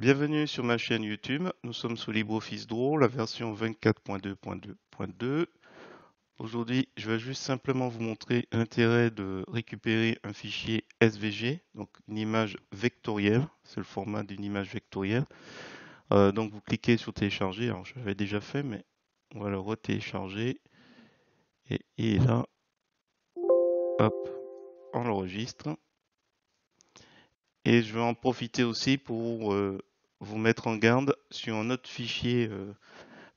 Bienvenue sur ma chaîne YouTube. Nous sommes sous LibreOffice Draw, la version 24.2.2.2. Aujourd'hui, je vais juste simplement vous montrer l'intérêt de récupérer un fichier SVG, donc une image vectorielle. C'est le format d'une image vectorielle. Donc vous cliquez sur télécharger. Alors je l'avais déjà fait, mais on va le retélécharger. Et là, hop, on l'enregistre. Et je vais en profiter aussi pour vous mettre en garde sur un autre fichier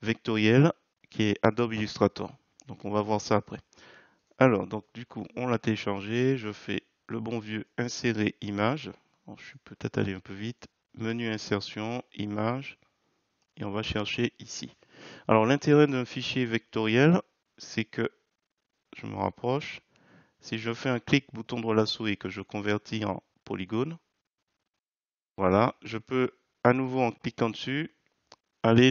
vectoriel qui est Adobe Illustrator. Donc on va voir ça après. Alors, donc du coup, on l'a téléchargé. Je fais le bon vieux insérer image. Bon, je suis peut-être allé un peu vite. Menu insertion, image. Et on va chercher ici. Alors l'intérêt d'un fichier vectoriel, c'est que, je me rapproche, si je fais un clic bouton droit de la souris et que je convertis en polygone, voilà, je peux à nouveau en cliquant dessus aller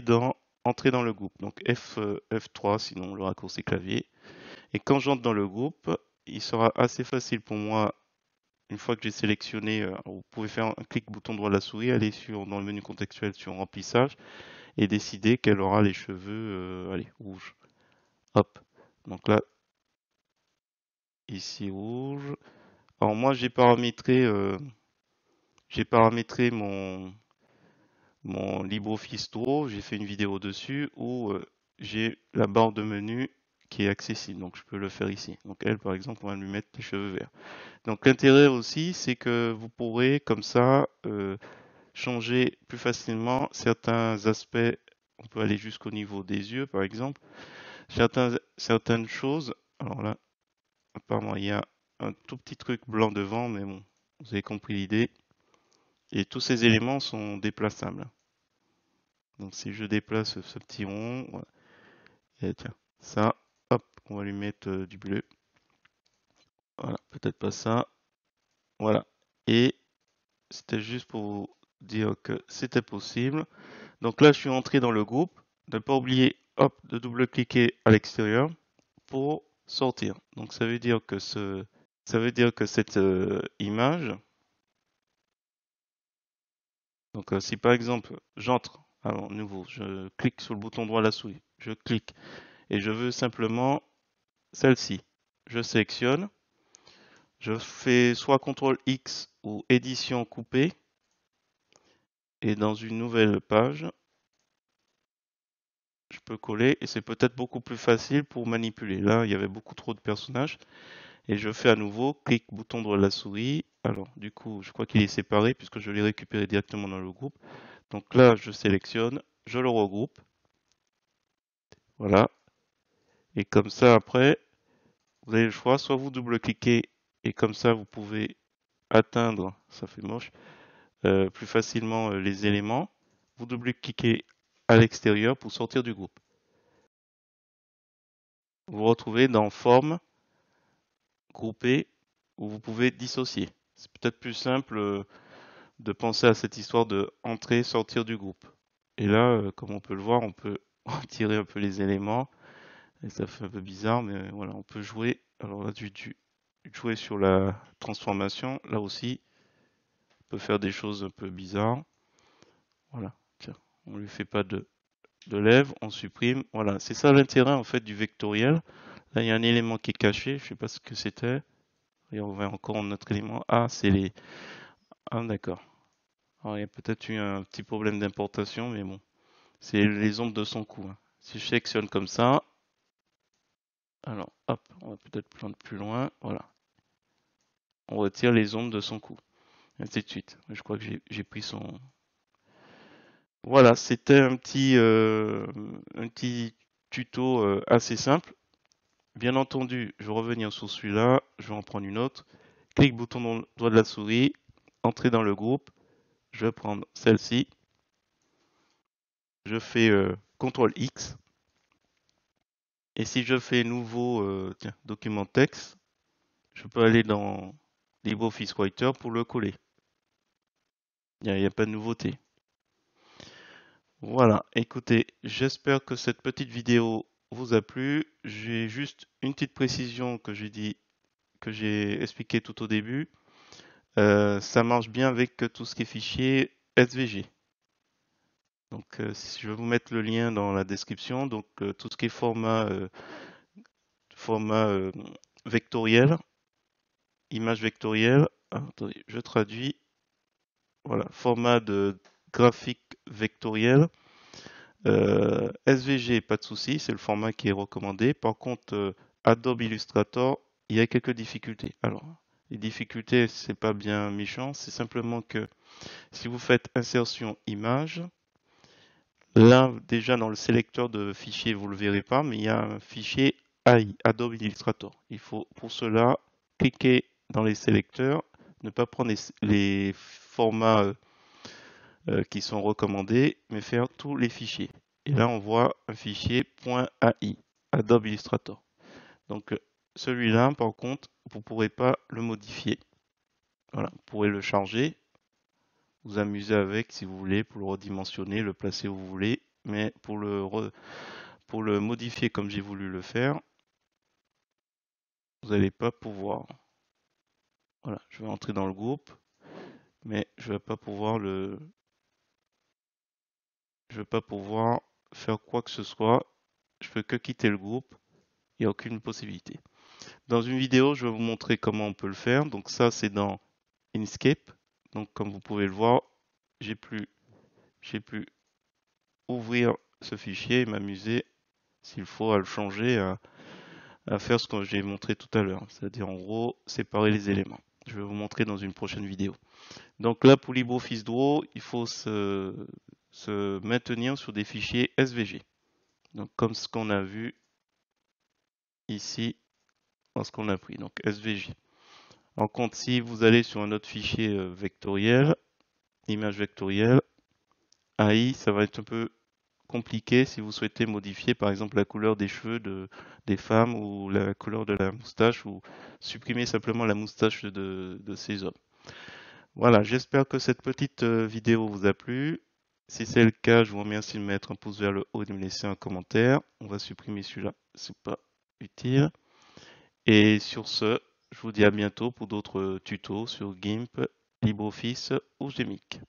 entrer dans le groupe. Donc F3 sinon le raccourci clavier. Et quand j'entre dans le groupe, il sera assez facile pour moi, une fois que j'ai sélectionné, vous pouvez faire un clic bouton droit de la souris, aller dans le menu contextuel sur remplissage et décider qu'elle aura les cheveux, allez, rouges. Hop. Donc là, ici rouge. Alors moi j'ai paramétré mon LibreOffice Draw, j'ai fait une vidéo dessus où j'ai la barre de menu qui est accessible, donc je peux le faire ici. Donc elle, par exemple, on va lui mettre les cheveux verts. Donc l'intérêt aussi, c'est que vous pourrez comme ça changer plus facilement certains aspects. On peut aller jusqu'au niveau des yeux, par exemple. Certaines choses. Alors là, apparemment, il y a un tout petit truc blanc devant, mais bon, vous avez compris l'idée. Et tous ces éléments sont déplaçables. Donc si je déplace ce petit rond, voilà. Et tiens, ça, hop, on va lui mettre du bleu. Voilà, peut-être pas ça. Voilà. Et c'était juste pour vous dire que c'était possible. Donc là, je suis entré dans le groupe. Ne pas oublier, hop, de double-cliquer à l'extérieur pour sortir. Donc ça veut dire que cette image. Donc si par exemple j'entre, alors nouveau, je clique sur le bouton droit de la souris, je clique et je veux simplement celle-ci. Je sélectionne, je fais soit CTRL X ou édition coupée et dans une nouvelle page, je peux coller et c'est peut-être beaucoup plus facile pour manipuler. Là, il y avait beaucoup trop de personnages et je fais à nouveau clic bouton droit de la souris. Alors, du coup, je crois qu'il est séparé puisque je l'ai récupéré directement dans le groupe. Donc là, je sélectionne, je le regroupe. Voilà. Et comme ça, après, vous avez le choix, soit vous double-cliquez et comme ça, vous pouvez atteindre, ça fait moche, plus facilement les éléments. Vous double-cliquez à l'extérieur pour sortir du groupe. Vous vous retrouvez dans Forme, Grouper, où vous pouvez dissocier. C'est peut-être plus simple de penser à cette histoire de entrer, sortir du groupe. Et là, comme on peut le voir, on peut retirer un peu les éléments. Et ça fait un peu bizarre, mais voilà, on peut jouer. Alors là, jouer sur la transformation. Là aussi, on peut faire des choses un peu bizarres. Voilà, tiens, on lui fait pas de lèvres, on supprime. Voilà, c'est ça l'intérêt en fait du vectoriel. Là, il y a un élément qui est caché, je sais pas ce que c'était. Et on va encore un autre élément. Ah, c'est les. Ah, d'accord. Alors, il y a peut-être eu un petit problème d'importation, mais bon. C'est les ombres de son cou, hein. Si je sélectionne comme ça, alors hop, on va peut-être prendre plus loin. Voilà. On retire les ombres de son cou. Ainsi de suite. Je crois que j'ai pris son. Voilà, c'était un petit tuto assez simple. Bien entendu, je vais revenir sur celui-là, je vais en prendre une autre. Clic bouton droit de la souris, entrer dans le groupe. Je vais prendre celle-ci. Je fais CTRL X. Et si je fais nouveau tiens, document texte, je peux aller dans LibreOffice Writer pour le coller. Il n'y a pas de nouveauté. Voilà, écoutez, j'espère que cette petite vidéo vous a plu. J'ai juste une petite précision que j'ai expliqué tout au début. Ça marche bien avec tout ce qui est fichier SVG. Donc, je vais vous mettre le lien dans la description. Donc, tout ce qui est format vectoriel, image vectorielle. Attendez, je traduis. Voilà, format de graphique vectoriel. SVG, pas de souci, c'est le format qui est recommandé. Par contre, Adobe Illustrator, il y a quelques difficultés. Alors, les difficultés, c'est pas bien méchant, c'est simplement que si vous faites insertion image, là, déjà dans le sélecteur de fichiers, vous ne le verrez pas, mais il y a un fichier AI, Adobe Illustrator. Il faut pour cela cliquer dans les sélecteurs, ne pas prendre les formats qui sont recommandés, mais faire tous les fichiers. Et là, on voit un fichier .ai, Adobe Illustrator. Donc, celui-là, par contre, vous ne pourrez pas le modifier. Voilà, vous pourrez le charger, vous amuser avec si vous voulez, pour le redimensionner, le placer où vous voulez, mais pour le modifier comme j'ai voulu le faire, vous n'allez pas pouvoir. Voilà, je vais entrer dans le groupe, mais je ne vais pas pouvoir je vais pas pouvoir faire quoi que ce soit. Je peux que quitter le groupe. Il n'y a aucune possibilité. Dans une vidéo, je vais vous montrer comment on peut le faire. Donc ça, c'est dans Inkscape. Donc comme vous pouvez le voir, j'ai pu ouvrir ce fichier et m'amuser, s'il faut, à le changer, à faire ce que j'ai montré tout à l'heure. C'est-à-dire en gros, séparer les éléments. Je vais vous montrer dans une prochaine vidéo. Donc là, pour LibreOffice Draw, il faut se maintenir sur des fichiers SVG. Donc comme ce qu'on a vu ici dans ce qu'on a pris. Donc SVG. En compte, si vous allez sur un autre fichier vectoriel, image vectorielle, AI, ça va être un peu compliqué si vous souhaitez modifier par exemple la couleur des cheveux des femmes ou la couleur de la moustache ou supprimer simplement la moustache de ces hommes. Voilà, j'espère que cette petite vidéo vous a plu. Si c'est le cas, je vous remercie de mettre un pouce vers le haut et de me laisser un commentaire. On va supprimer celui-là, c'est pas utile. Et sur ce, je vous dis à bientôt pour d'autres tutos sur GIMP, LibreOffice ou GMIC.